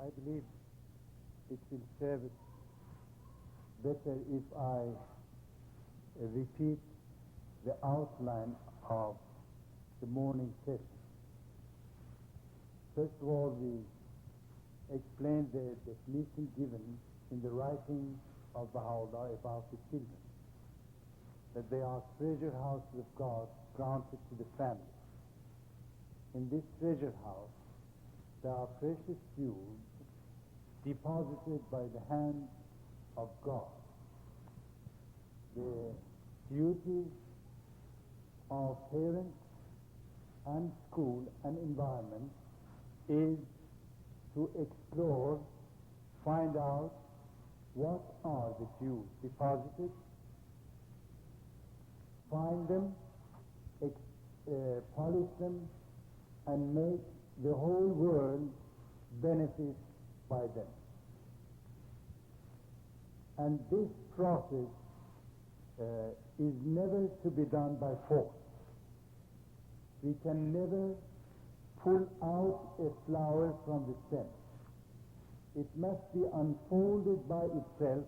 I believe it will serve it better if I repeat the outline of the morning session. First of all, we explained the definition given in the writing of Baha'u'llah about the children, that they are treasure houses of God granted to the family. In this treasure house, there are precious jewels deposited by the hand of God. The duty of parents and school and environment is to explore, find out what are the jewels deposited, find them, polish them, and make the whole world benefit by them. And this process is never to be done by force. We can never pull out a flower from the stem. It must be unfolded by itself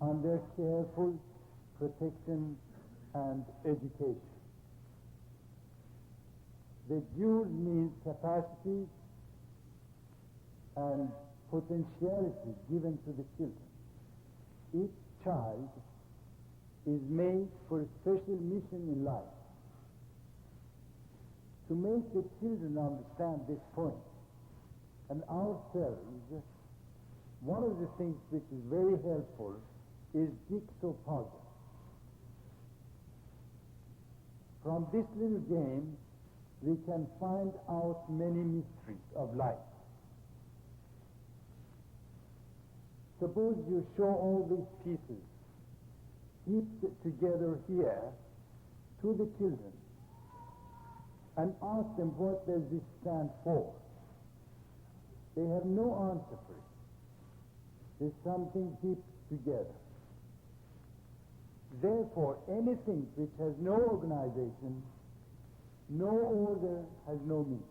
under careful protection and education. The jewel means capacity and potentiality given to the children. Each child is made for a special mission in life. To make the children understand this point, and ourselves, one of the things which is very helpful is jigsaw puzzle. From this little game, we can find out many mysteries of life. Suppose you show all these pieces heaped together here to the children and ask them, what does this stand for? They have no answer for it. There's something heaped together. Therefore, anything which has no organization, no order, has no meaning.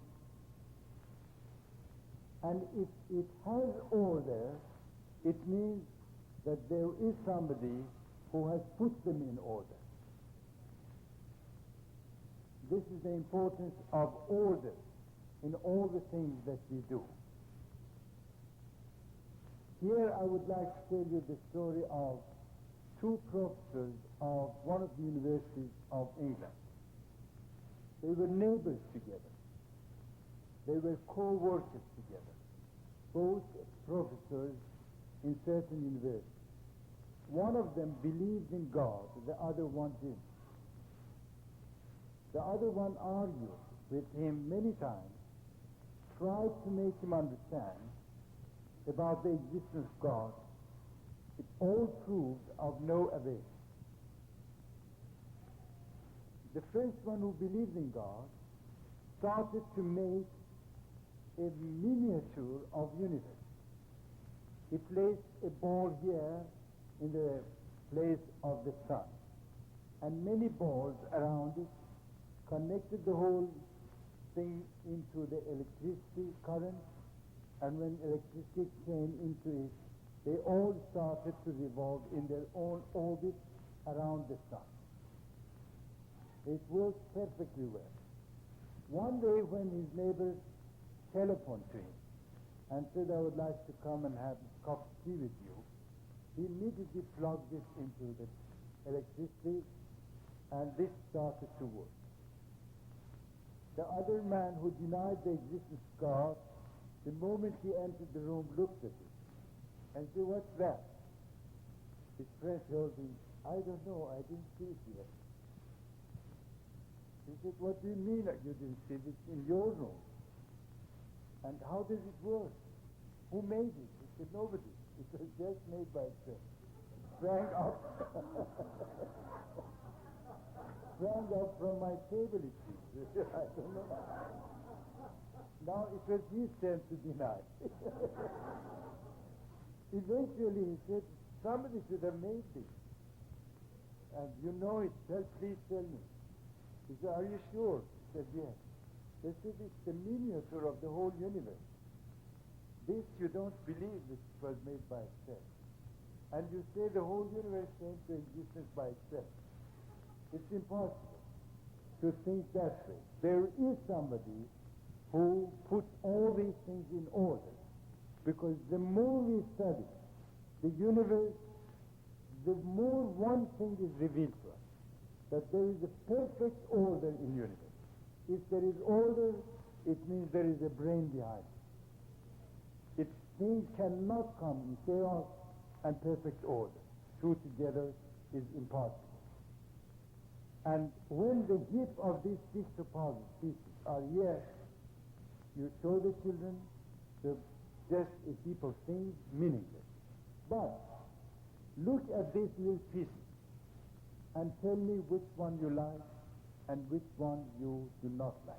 And if it has order, it means that there is somebody who has put them in order. This is the importance of order in all the things that we do. Here I would like to tell you the story of two professors of one of the universities of England. They were neighbors together. They were co-workers together, both professors in certain universities. One of them believed in God, the other one didn't. The other one argued with him many times, tried to make him understand about the existence of God. It all proved of no avail. The first one who believed in God started to make a miniature of universe. He placed a ball here in the place of the sun, and many balls around it, connected the whole thing into the electricity current, and when electricity came into it, they all started to revolve in their own orbit around the sun. It worked perfectly well. One day when his neighbor telephoned to him and said, I would like to come and have a cup of tea with you, he immediately plugged it into the electricity, and this started to work. The other man who denied the existence of God, the moment he entered the room, looked at it and said, what's that? His friend told him, I don't know, I didn't see it yet. He said, what do you mean that you didn't see it? It's in your room. And how does it work? Who made it? He said, nobody. It was just made by itself. Sprang up. Sprang up from my table, it seems. I don't know. Now it was his turn to deny. Eventually he said, somebody should have made this. And you know it, please tell me. He said, are you sure? He said, yes. They said, it's the miniature of the whole universe. This you don't believe it was made by itself. And you say the whole universe came to existence by itself. It's impossible to think that way. There is somebody who puts all these things in order. Because the more we study the universe, the more one thing is revealed to us. That there is a perfect order in universe. If there is order, it means there is a brain behind it. If things cannot come in chaos and perfect order, two together is impossible. And when the gift of these jigsaw pieces are here, you show the children just a heap of things, meaningless. But look at these little pieces and tell me which one you like and which one you do not like.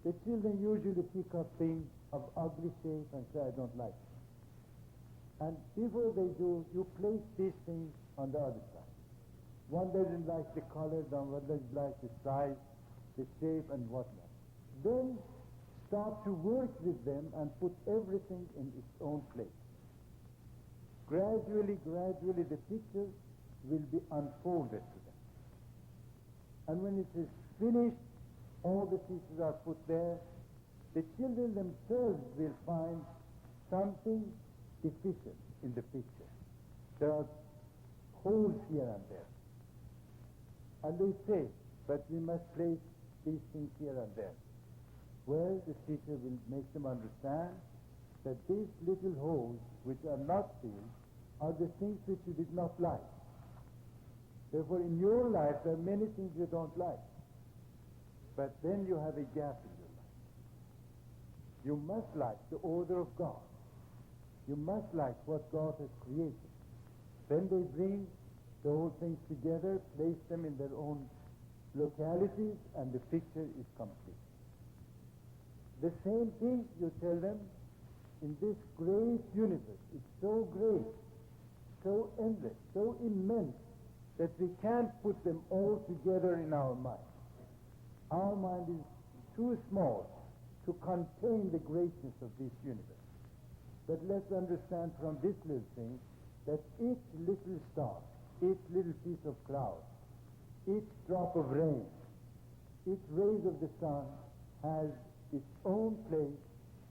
The children usually pick up things of ugly shape and say, I don't like it. And before they do, you place these things on the other side. One doesn't like the color, then one doesn't like the size, the shape, and whatnot. Then start to work with them and put everything in its own place. Gradually, the picture will be unfolded to them. And when it is finished, all the pieces are put there, the children themselves will find something deficient in the picture. There are holes here and there. And they say, but we must place these things here and there. Well, the teacher will make them understand that these little holes, which are not filled, are the things which you did not like. Therefore, in your life, there are many things you don't like. But then you have a gap in your life. You must like the order of God. You must like what God has created. Then they bring the whole things together, place them in their own localities, and the picture is complete. The same thing you tell them in this great universe. It's so great, so endless, so immense, that we can't put them all together in our mind. Our mind is too small to contain the greatness of this universe. But let's understand from this little thing that each little star, each little piece of cloud, each drop of rain, each rays of the sun has its own place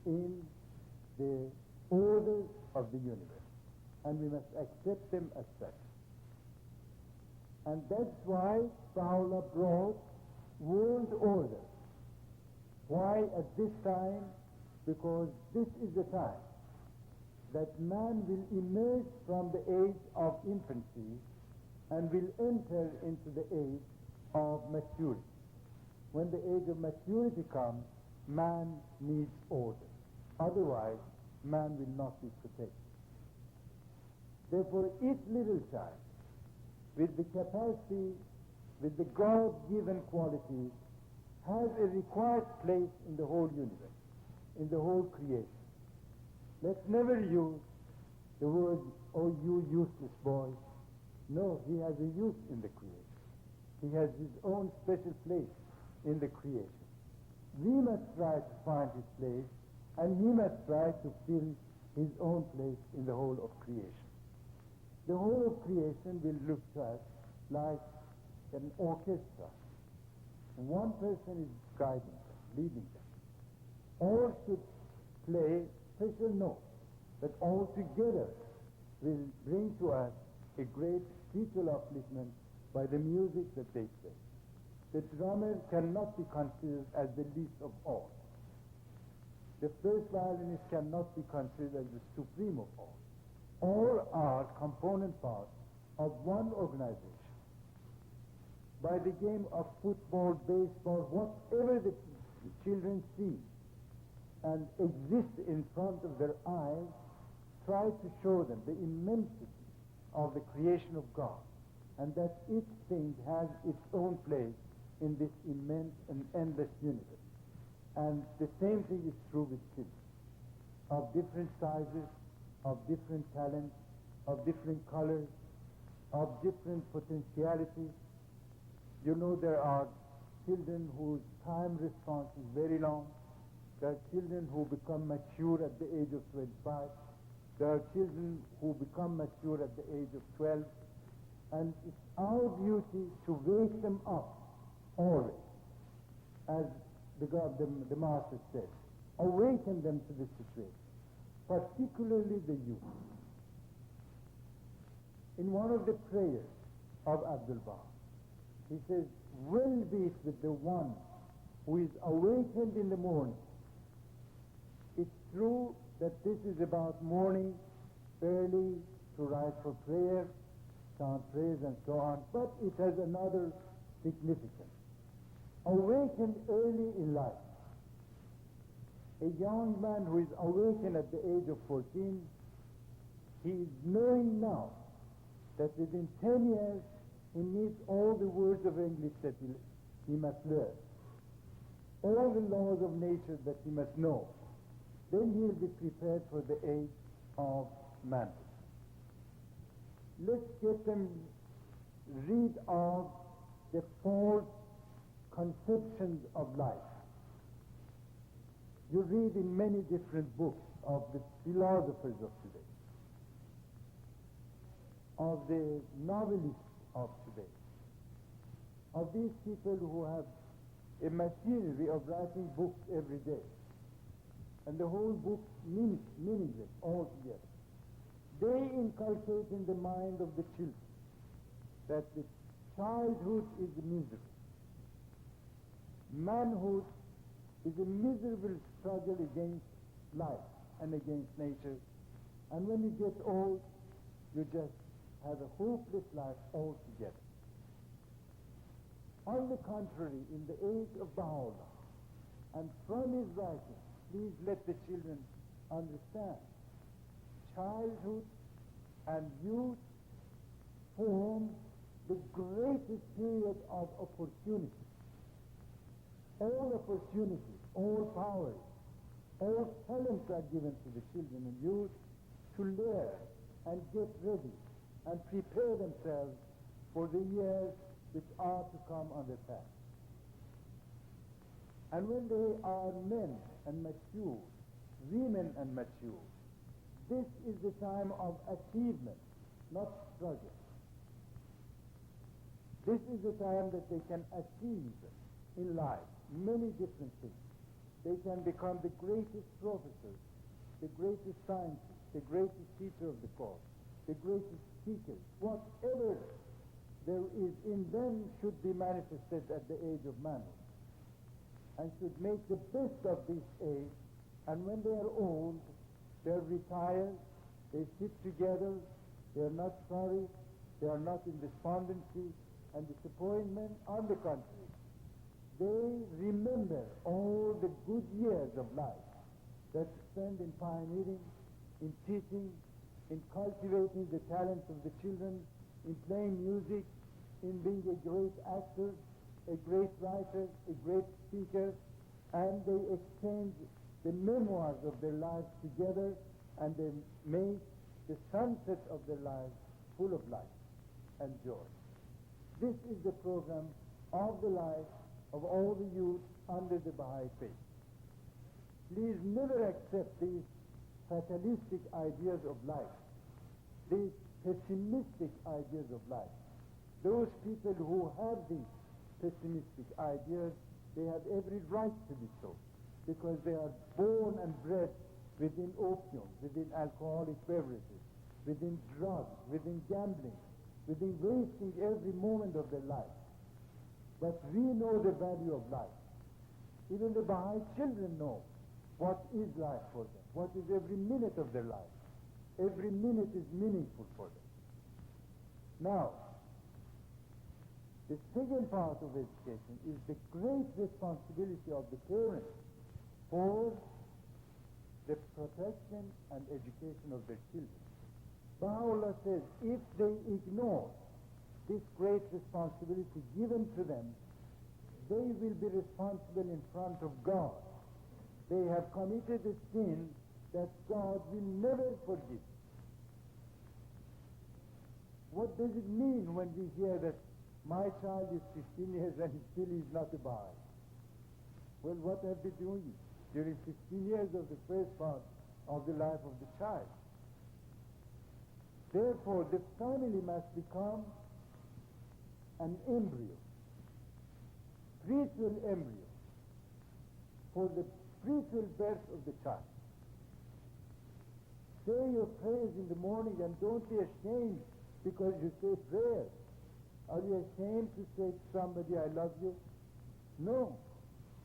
in the order of the universe. And we must accept them as such. And that's why Paula brought world order. Why at this time? Because this is the time that man will emerge from the age of infancy and will enter into the age of maturity. When the age of maturity comes, man needs order. Otherwise, man will not be protected. Therefore, each little child, with the capacity, with the God-given qualities, has a required place in the whole universe, in the whole creation. Let's never use the word, oh, you useless boy. No, he has a use in the creation. He has his own special place in the creation. We must try to find his place, and he must try to fill his own place in the whole of creation. The whole of creation will look to us like an orchestra. One person is guiding them, leading them. All should play special notes that all together will bring to us a great spiritual upliftment by the music that they play. The drummer cannot be considered as the least of all. The first violinist cannot be considered as the supreme of all. All are component parts of one organization. By the game of football, baseball, whatever the children see and exist in front of their eyes, try to show them the immensity of the creation of God, and that each thing has its own place in this immense and endless universe. And the same thing is true with children, of different sizes, of different talents, of different colors, of different potentialities. You know, there are children whose time response is very long. There are children who become mature at the age of 25. There are children who become mature at the age of 12. And it's our duty to wake them up always, as the Master said. Awaken them to this situation, particularly the youth. In one of the prayers of Abdul Baha, he says, well be it with the one who is awakened in the morning. It's true that this is about morning, early to rise for prayer, chant prayers and so on, but it has another significance. Awakened early in life. A young man who is awakened at the age of 14, he is knowing now that within 10 years he needs all the words of English that he must learn, all the laws of nature that he must know. Then he will be prepared for the age of manhood. Let's get them rid of the false conceptions of life. You read in many different books of the philosophers of today, of the novelists of today, of these people who have a machinery of writing books every day, and the whole book meaningless altogether. They inculcate in the mind of the children that the childhood is misery. Manhood is a miserable struggle against life and against nature. And when you get old, you just have a hopeless life altogether. On the contrary, in the age of Baha'u'llah, and from his writing, please let the children understand, childhood and youth form the greatest period of opportunity. All opportunities, all powers, all talents are given to the children and youth to learn and get ready and prepare themselves for the years which are to come on their path. And when they are men and mature, women and mature, this is the time of achievement, not struggle. This is the time that they can achieve in life many different things. They can become the greatest professors, the greatest scientists, the greatest teacher of the course, the greatest speakers. Whatever there is in them should be manifested at the age of manhood, and should make the best of this age. And when they are old, they are retired, they sit together, they are not sorry, they are not in despondency and disappointment. On the contrary, they remember all the good years of life that spent in pioneering, in teaching, in cultivating the talents of the children, in playing music, in being a great actor, a great writer, a great speaker, and they exchange the memoirs of their lives together, and they make the sunset of their lives full of light and joy. This is the program of the life of all the youth under the Baha'i faith. Please never accept these fatalistic ideas of life, these pessimistic ideas of life. Those people who have these pessimistic ideas, they have every right to be so, because they are born and bred within opium, within alcoholic beverages, within drugs, within gambling, within wasting every moment of their life. But we know the value of life. Even the Baha'i children know what is life for them, what is every minute of their life. Every minute is meaningful for them. Now, the second part of education is the great responsibility of the parents for the protection and education of their children. Baha'u'llah says, if they ignore this great responsibility given to them, they will be responsible in front of God. They have committed a sin that God will never forgive. What does it mean when we hear that my child is 15 years and still is not a Baha'i? Well, what have they doing? during 15 years of the first part of the life of the child. Therefore, the family must become an embryo, spiritual embryo, for the spiritual birth of the child. Say your prayers in the morning and don't be ashamed because you say prayers. Are you ashamed to say to somebody, I love you? No.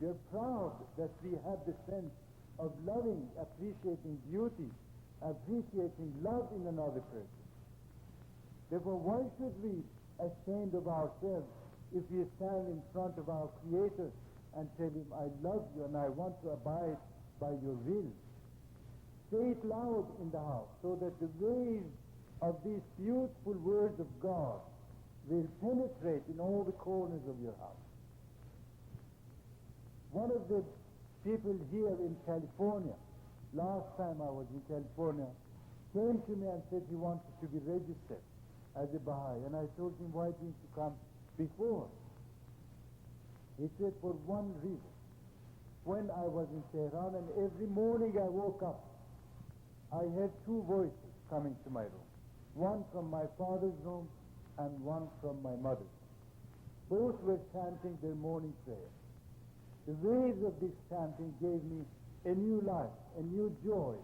You're proud that we have the sense of loving, appreciating beauty, appreciating love in another person. Therefore, why should we be ashamed of ourselves if we stand in front of our Creator and tell Him, I love you and I want to abide by your will? Say it loud in the house so that the waves of these beautiful words of God will penetrate in all the corners of your house. One of the people here in California, last time I was in California, came to me and said he wanted to be registered as a Baha'i. And I told him, why didn't you come before? He said, for one reason. When I was in Tehran and every morning I woke up, I heard two voices coming to my room. One from my father's room and one from my mother's. Both were chanting their morning prayer. The waves of this chanting gave me a new life, a new joy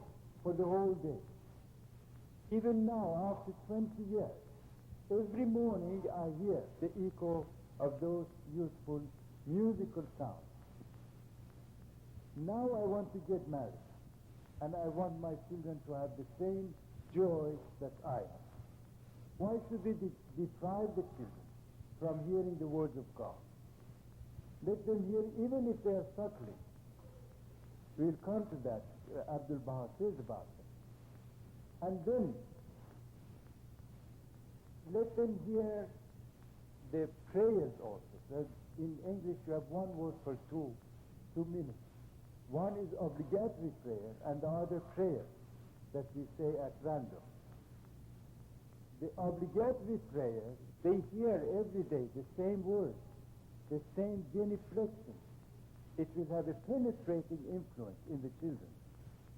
for the whole day. Even now, after 20 years, every morning I hear the echo of those beautiful musical sounds. Now I want to get married, and I want my children to have the same joy that I have. Why should we deprive the children from hearing the words of God? Let them hear, even if they are subtly. We'll come to that, Abdul Baha says about them. And then, let them hear the prayers also. In English you have one word for two minutes. One is obligatory prayer and the other prayer that we say at random. The obligatory prayer, they hear every day the same words, the same genuflection. It will have a penetrating influence in the children.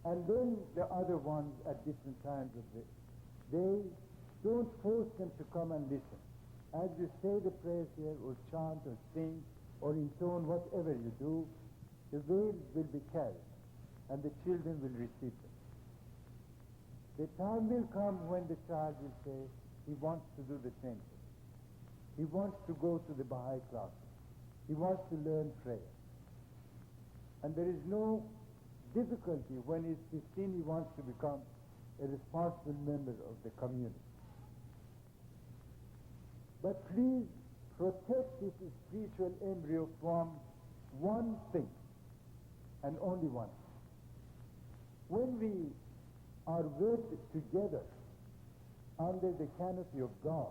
And then the other ones at different times of the day, don't force them to come and listen. As you say the prayers here, or chant, or sing, or intone, whatever you do, the waves will be carried, and the children will receive them. The time will come when the child will say, he wants to do the same thing. He wants to go to the Baha'i classes. He wants to learn prayer. And there is no difficulty when he's 15, he wants to become a responsible member of the community. But please protect this spiritual embryo from one thing, and only one. When we are worked together under the canopy of God,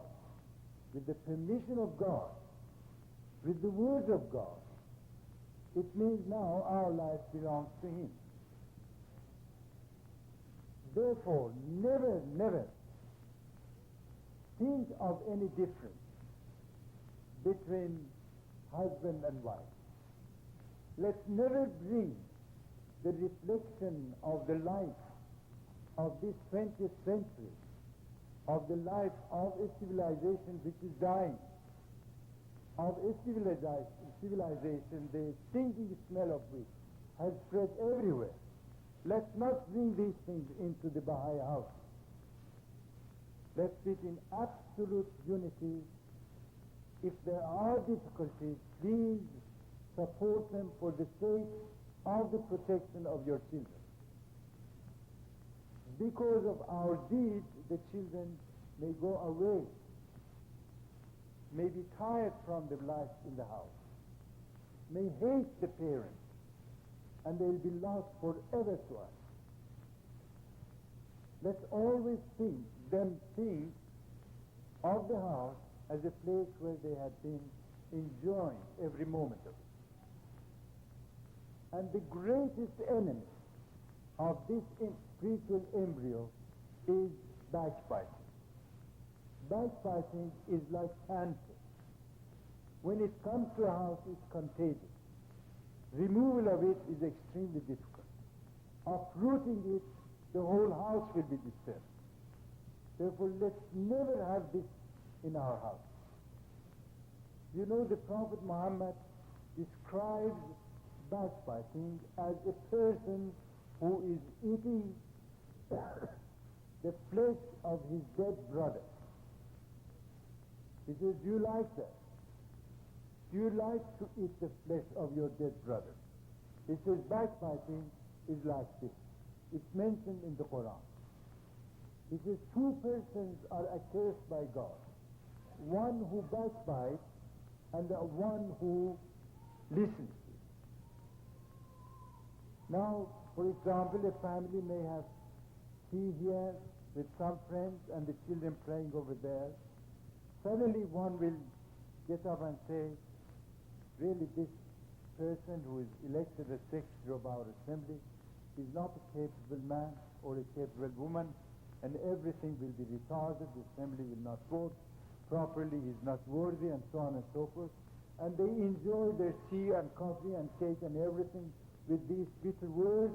with the permission of God, with the words of God, it means now our life belongs to Him. Therefore, never, never think of any difference between husband and wife. Let's never bring the reflection of the life of this 20th century, of the life of a civilization which is dying, of a civilization, the stinking smell of which has spread everywhere. Let's not bring these things into the Baha'i house. Let's sit in absolute unity. If there are difficulties, please support them for the sake of the protection of your children. Because of our deeds, the children may go away, may be tired from the life in the house, may hate the parents, and they'll be lost forever to us. Let's always think of the house as a place where they have been enjoying every moment of it. And the greatest enemy of this spiritual embryo is backbiting. Backbiting is like cancer. When it comes to a house, it's contagious. Removal of it is extremely difficult. uprooting it, the whole house will be disturbed. Therefore, let's never have this in our house. You know, the Prophet Muhammad describes backbiting as a person who is eating the flesh of his dead brother. He says, do you like that? Do you like to eat the flesh of your dead brother? He says, backbiting is like this. It's mentioned in the Quran. He says, two persons are accursed by God. One who backbites and the one who listens. Now, for example, a family may have tea here with some friends and the children playing over there. Suddenly one will get up and say, really this person who is elected as secretary of our assembly is not a capable man or a capable woman, and everything will be retarded, the assembly will not vote properly, he's not worthy, and so on and so forth. And they enjoy their tea and coffee and cake and everything with these bitter words.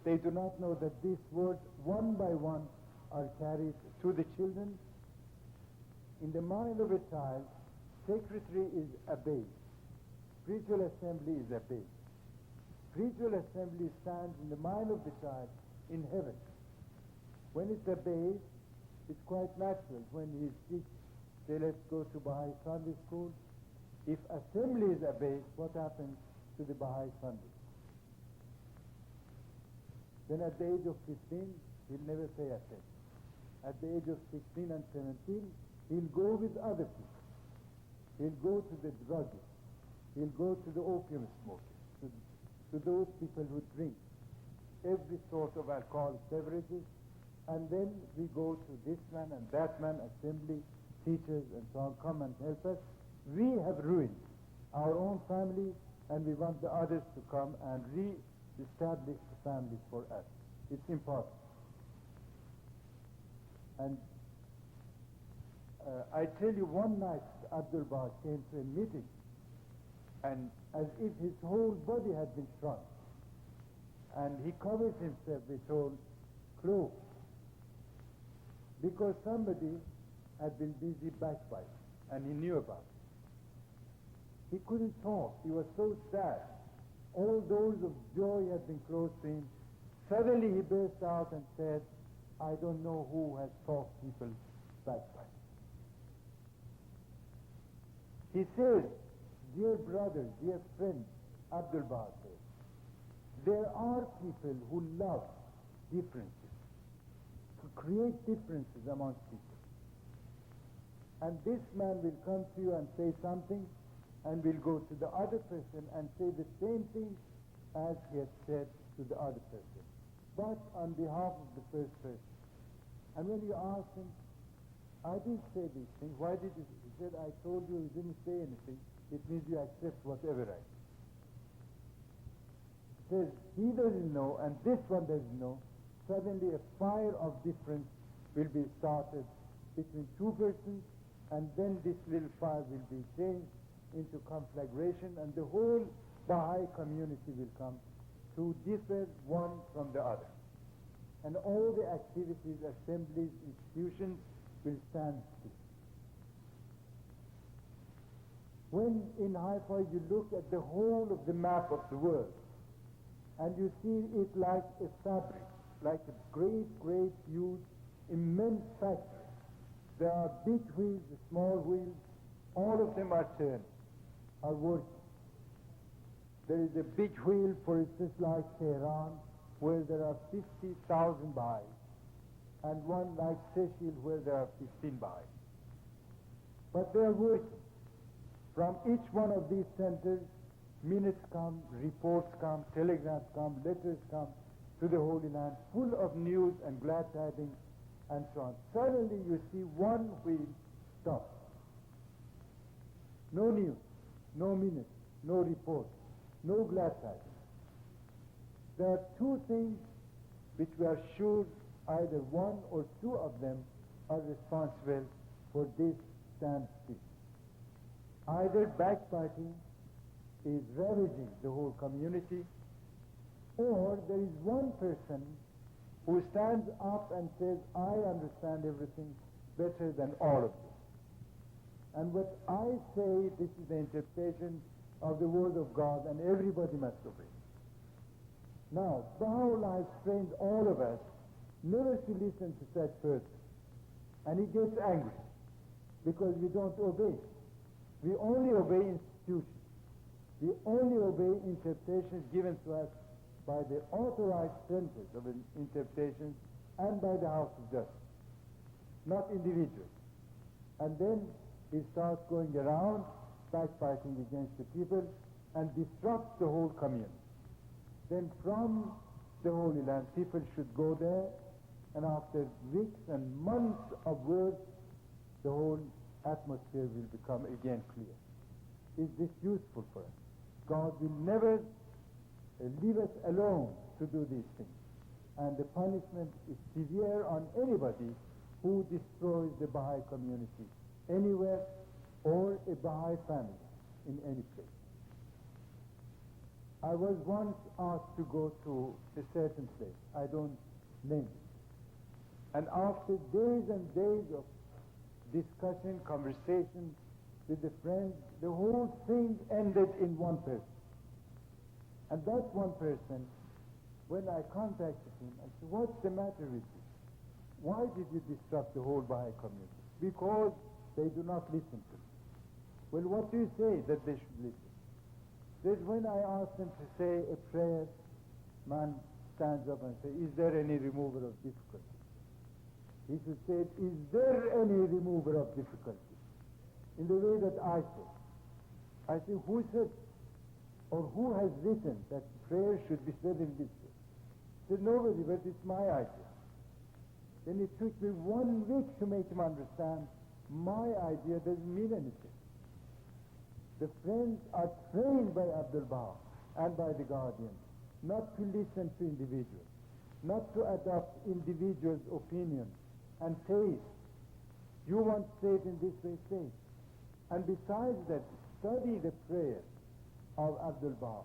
They do not know that these words, one by one, are carried to the children. In the mind of a child, secretary is obeyed. Spiritual assembly is obeyed. Spiritual assembly stands in the mind of the child in heaven. When it's obeyed, it's quite natural. When he speaks, say, let's go to Baha'i Sunday school. If assembly is obeyed, what happens to the Baha'i Sunday? Then at the age of 15, he'll never pay attention. At the age of 16 and 17, he'll go with other people. He'll go to the druggists. He'll go to the opium smokers, to those people who drink every sort of alcoholic beverages. And then we go to this man and that man, assembly, teachers and so on, come and help us. We have ruined our own family, and we want the others to come and re-establish the family for us. It's important. And I tell you, one night Abdul Baha came to a meeting, and as if his whole body had been shrunk, and he covered himself with old clothes, because somebody had been busy backbiting, and he knew about it. He couldn't talk. He was so sad. All doors of joy had been closed to him. Suddenly he burst out and said, I don't know who has taught people backbiting. He says, dear brothers, dear friends, Abdul Baha says, there are people who love differences, to create differences amongst people. And this man will come to you and say something, and will go to the other person and say the same thing as he had said to the other person, but on behalf of the first person. And when you ask him, I didn't say these things, why did you? He said, I told you didn't say anything. It means you accept whatever I say. He says, he doesn't know, and this one doesn't know. Suddenly a fire of difference will be started between two persons, and then this little fire will be changed into conflagration, and the whole Baha'i community will come to differ one from the other. And all the activities, assemblies, institutions will stand still. When in Haifa you look at the whole of the map of the world, and you see it like a fabric, like a great, great, huge, immense factory. There are big wheels, small wheels, all of them are turned, are working. There is a big wheel, for instance, like Tehran, where there are 50,000 Baha'is, and one like Seychelles, where there are 15 Baha'is. But they are working. From each one of these centers, minutes come, reports come, telegrams come, letters come to the Holy Land, full of news and glad tidings, and so on. Suddenly you see one wheel stop. No news, no minutes, no reports, no glad tidings. There are two things which we are sure either one or two of them are responsible for this standstill. Either backbiting is ravaging the whole community, Or there is one person who stands up and says, I understand everything better than all of you. And what I say, this is the interpretation of the Word of God, and everybody must obey. Now, Baha'i trained all of us never to listen to such person. And he gets angry because we don't obey. We only obey institutions. We only obey interpretations given to us by the authorized centers of interpretations and by the House of Justice, not individuals. And then he starts going around, backbiting against the people, and disrupts the whole community. Then from the Holy Land, people should go there, and after weeks and months of work, the whole atmosphere will become again clear. Is this useful for us? God will never leave us alone to do these things. And the punishment is severe on anybody who destroys the Baha'i community anywhere, or a Baha'i family in any place. I was once asked to go to a certain place, I don't name it. And after days and days of discussion, conversation with the friends, the whole thing ended in one person. And that one person, when I contacted him, I said, what's the matter with you? Why did you disrupt the whole Baha'i community? Because they do not listen to me. Well, what do you say that they should listen? That when I asked them to say a prayer, man stands up and says, is there any remover of difficulty? He should say, is there any remover of difficulty? In the way that I said. I say, who said, or who has written that prayer should be said in this way? He said, nobody, but it's my idea. Then it took me 1 week to make him understand my idea doesn't mean anything. The friends are trained by Abdul Baha and by the guardians not to listen to individuals, not to adopt individuals' opinions and taste. You want to say it in this way, say it. And besides that, study the prayer of Abdul Baha.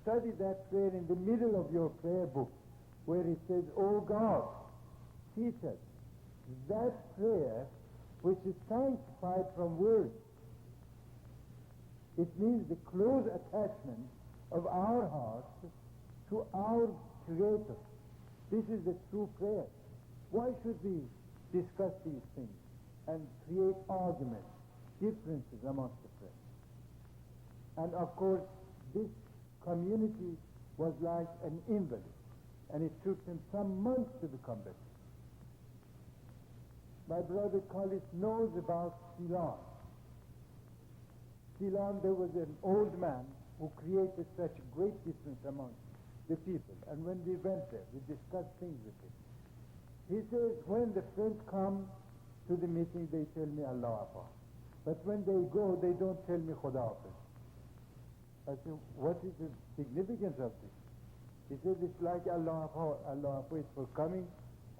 Study that prayer in the middle of your prayer book, where it says, "O God, teach us." That prayer, which is sanctified from words, it means the close attachment of our hearts to our Creator. This is the true prayer. Why should we discuss these things and create arguments, differences amongst the friends? And of course, this community was like an invalid, and it took them some months to become better. My brother Khalid knows about Ceylon. Ceylon, there was an old man who created such a great difference among the people. And when we went there, we discussed things with him. He says, when the friends come to the meeting, they tell me Allah Akbar. But when they go, they don't tell me Khuda Hafiz. I said, what is the significance of this? He said, it's like Allah Hafiz is for coming,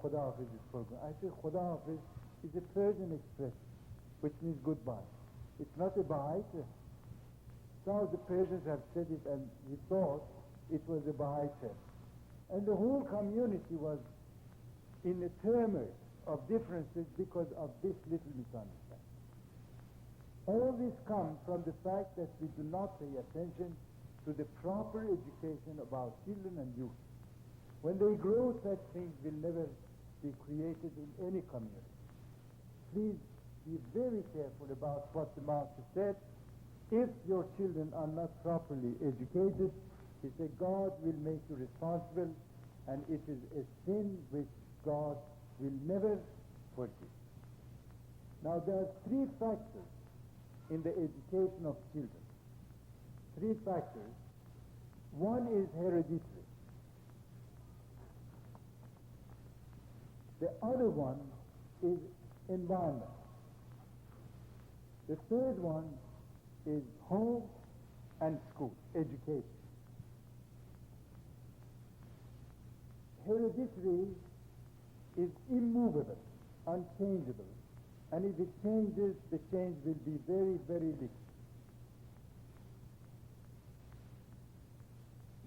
Khuda Hafiz is for going. I said, Khuda Hafiz is a Persian expression, which means goodbye. It's not a Baha'i term. Some of the Persians have said it, and we thought it was a Baha'i term. And the whole community was in a turmoil of differences because of this little misunderstanding. All this comes from the fact that we do not pay attention to the proper education of our children and youth. When they grow, such things will never be created in any community. Please be very careful about what the Master said. If your children are not properly educated, he said, God will make you responsible, and it is a sin which God will never forgive. Now there are 3 factors in the education of children. 3 factors. One is hereditary. The other one is environment. The third one is home and school, education. Hereditary is immovable, unchangeable, and if it changes, the change will be very, very little.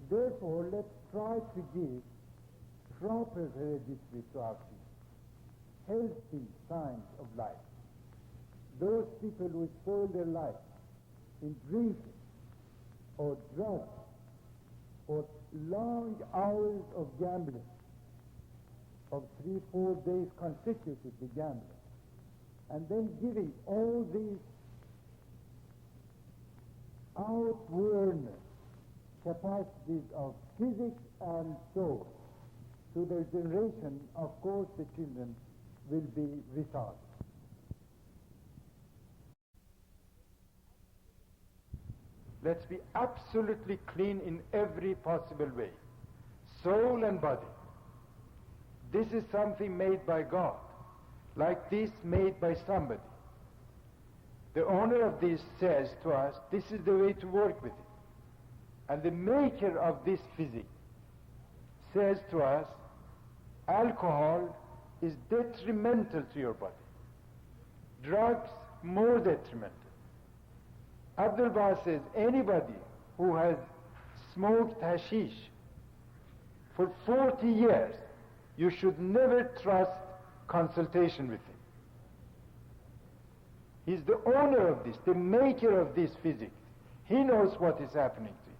Therefore, let's try to give proper hereditary to our children, healthy signs of life. Those people who spoil their life in drinking or drugs or long hours of gambling, of 3-4 days consecutively gambling, and then giving all these outward capacities of physics and soul to their generation, of course the children will be retarded. Let's be absolutely clean in every possible way, soul and body. This is something made by God, like this made by somebody. The owner of this says to us, this is the way to work with it. And the maker of this physics says to us, alcohol is detrimental to your body. Drugs, more detrimental. Abdul Baha says, anybody who has smoked hashish for 40 years, you should never trust consultation with him. He's the owner of this, the maker of this physics. He knows what is happening to it.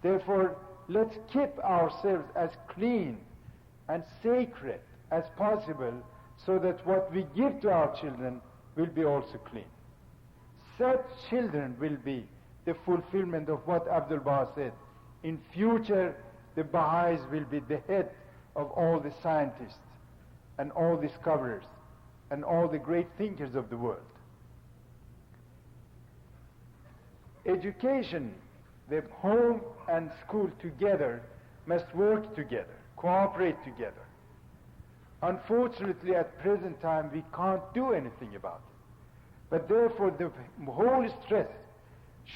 Therefore, let's keep ourselves as clean and sacred as possible so that what we give to our children will be also clean. Such children will be the fulfillment of what Abdul Baha said. In future, the Baha'is will be the head of all the scientists and all discoverers and all the great thinkers of the world. Education, the home and school together must work together, cooperate together. Unfortunately, at present time, we can't do anything about it. But therefore, the whole stress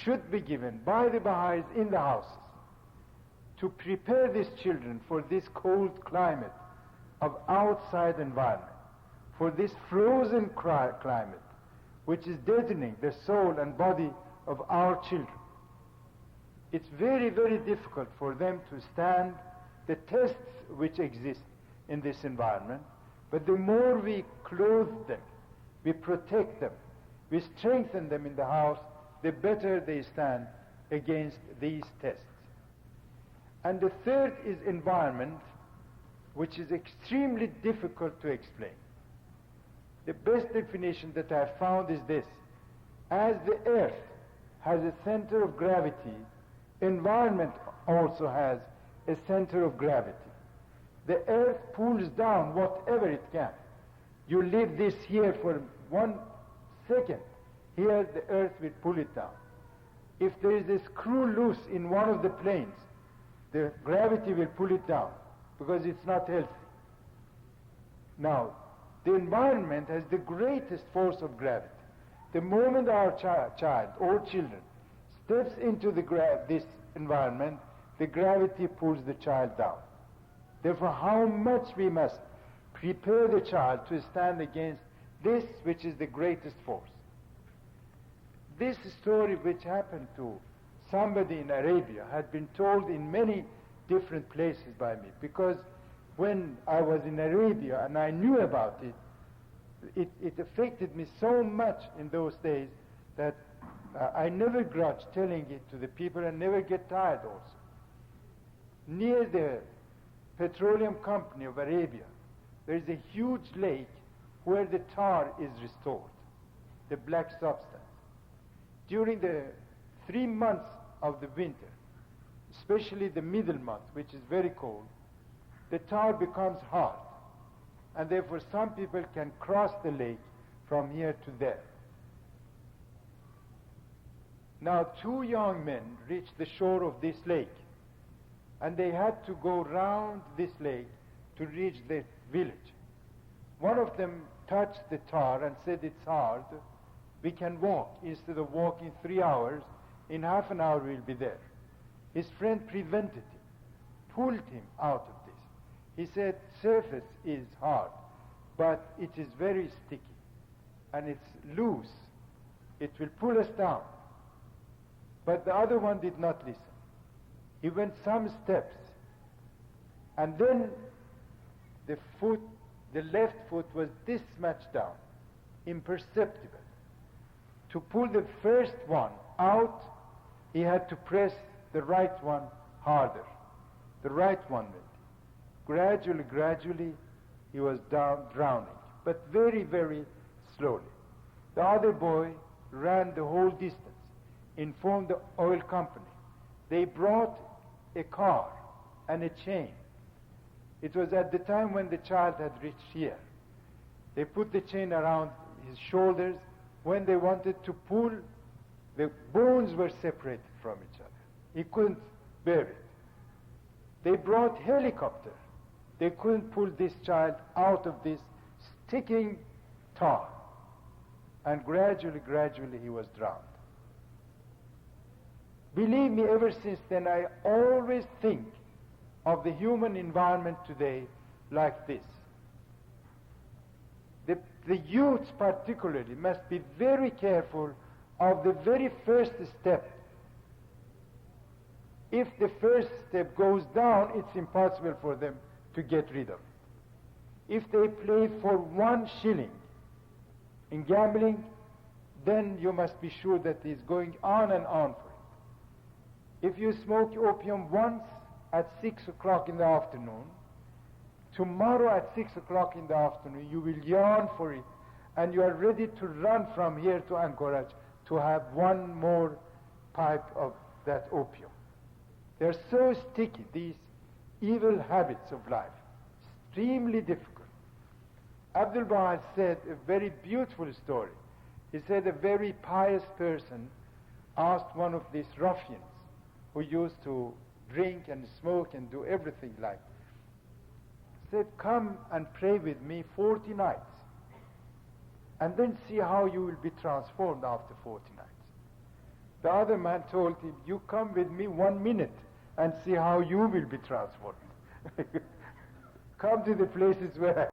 should be given by the Baha'is in the houses to prepare these children for this cold climate of outside environment, for this frozen climate, which is deadening the soul and body of our children. It's very, very difficult for them to stand the tests which exist in this environment, but the more we clothe them, we protect them, we strengthen them in the house, the better they stand against these tests. And the third is environment, which is extremely difficult to explain. The best definition that I have found is this: as the earth has a center of gravity, environment also has a center of gravity. The earth pulls down whatever it can. You leave this here for 1 second, here the earth will pull it down. If there is a screw loose in one of the planes, the gravity will pull it down because it's not healthy. Now, the environment has the greatest force of gravity. The moment our child or children steps into this environment, the gravity pulls the child down. Therefore, how much we must prepare the child to stand against this which is the greatest force. This story which happened to somebody in Arabia had been told in many different places by me, because when I was in Arabia and I knew about it, it affected me so much in those days that I never grudge telling it to the people and never get tired also. Near the petroleum company of Arabia, there is a huge lake where the tar is restored, the black substance. During the 3 months of the winter, especially the middle month, which is very cold, the tar becomes hard, and therefore some people can cross the lake from here to there. Now 2 young men reached the shore of this lake, and they had to go round this lake to reach the village. One of them touched the tar and said, "It's hard, we can walk. Instead of walking 3 hours, in half an hour we'll be there." His friend prevented him, pulled him out of this. He said, "Surface is hard, but it is very sticky, and it's loose. It will pull us down." But the other one did not listen. He went some steps, and then the left foot was this much down, imperceptible. To pull the first one out, he had to press the right one harder. The right one went. Gradually, he was drowning, but very, very slowly. The other boy ran the whole distance, informed the oil company. They brought a car and a chain. It was at the time when the child had reached here. They put the chain around his shoulders. When they wanted to pull, the bones were separated from each other. He couldn't bear it. They brought helicopter. They couldn't pull this child out of this sticking tar. And gradually he was drowned. Believe me, ever since then I always think of the human environment today like this. The youth particularly must be very careful of the very first step. If the first step goes down, it's impossible for them to get rid of it. If they play for 1 shilling in gambling, then you must be sure that it's going on and on for it. If you smoke opium once at 6 o'clock in the afternoon, tomorrow at 6 o'clock in the afternoon you will yearn for it, and you are ready to run from here to Anchorage to have 1 more pipe of that opium. They are so sticky, these evil habits of life, extremely difficult. Abdul Baha'i said a very beautiful story. He said a very pious person asked one of these ruffians who used to drink and smoke and do everything like that, said, come and pray with me 40 nights and then see how you will be transformed after 40 nights. The other man told him, you come with me 1 minute and see how you will be transformed. Come to the places where